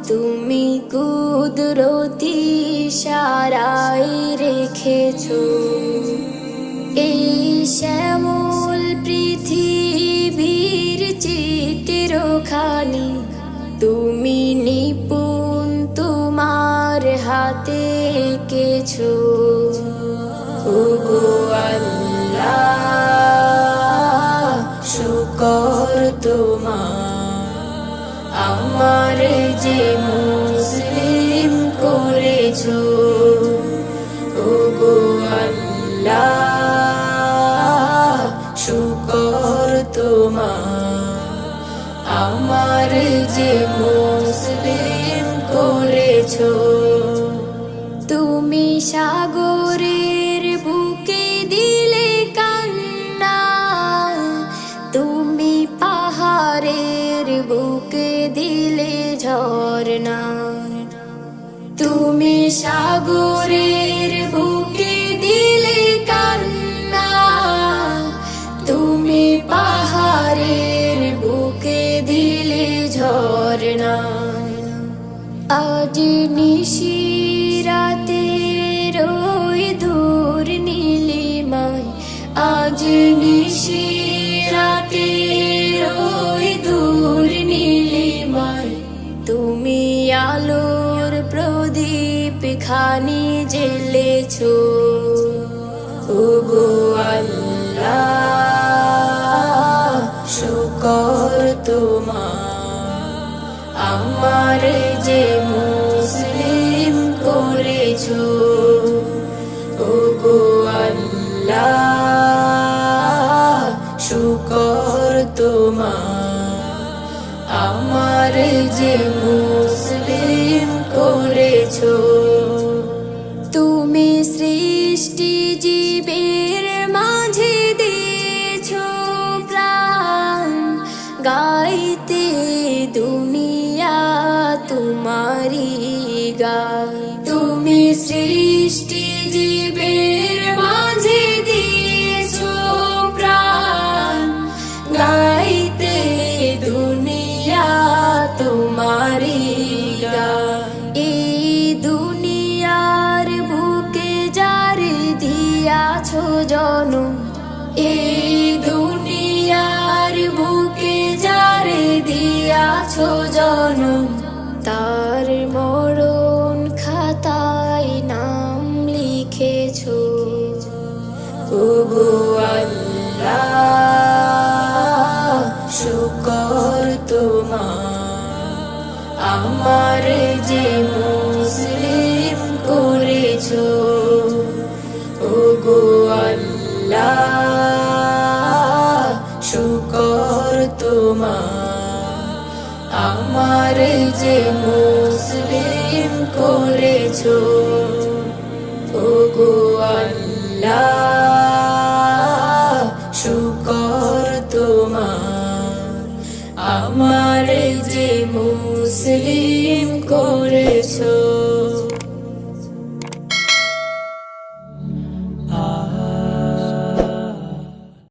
তুমি কুদরতি ইশারায় রেখেছো এই শ্যামল পৃথিবীর চিত্রখানি। তুমি নিপুণ তোমার হাতে এঁকেছো। ওগো আল্লাহ, শুকর তোমার, আমার যে মুসলিম করেছো। ওগো আল্লাহ, শুকর তোমার, আমার যে মুসলিম করেছো। তুমি সাগরের বুকে দিলে কান্না, তুমি পাহাড়ের বুকে দিলে ঝরনা। তুমি সাগরের বুকে দিলে কান্না, তুমি পাহাড়ের বুকে দিলে ঝরনা। আজ নিশিরাতের ওই দূর নীলিমায়, আজ নিশিরাতের ওই দূর নীলিমায়, তুমি আলোর প্রদীপ খানি জ্বেলেছো। ওগো আল্লাহ, শুকর তোমার, আমার যে মুসলিম করেছো। ওগো আল্লাহ, শুকর তোমার, আমার যে মুসলিম করেছো। তুমি সৃষ্টি জীবের মাঝে দিয়েছো প্রাণ, গাইতে দুনিয়া তোমারি গান। তুমি সৃষ্টি জীবের মাঝে দিয়েছো প্রাণ, গাইতে দুনিয়া তোমারি গান। এই দুনিয়ার বুকে যারে দিয়াছো জনম, এই দুনিয়ার বুকে যারে দিয়াছো জনম, তার মরণ খাতায় নাম লিখেছো। ওগো আল্লাহ, শুকর তোমার, আমার যে মুসলিম করেছো। ওগো আল্লাহ, শুকর তোমার, আমার যে মুসলিম করেছো। ওগো আল্লাহ, শুকর তোমার, আমার যে মুসলিম করেছো।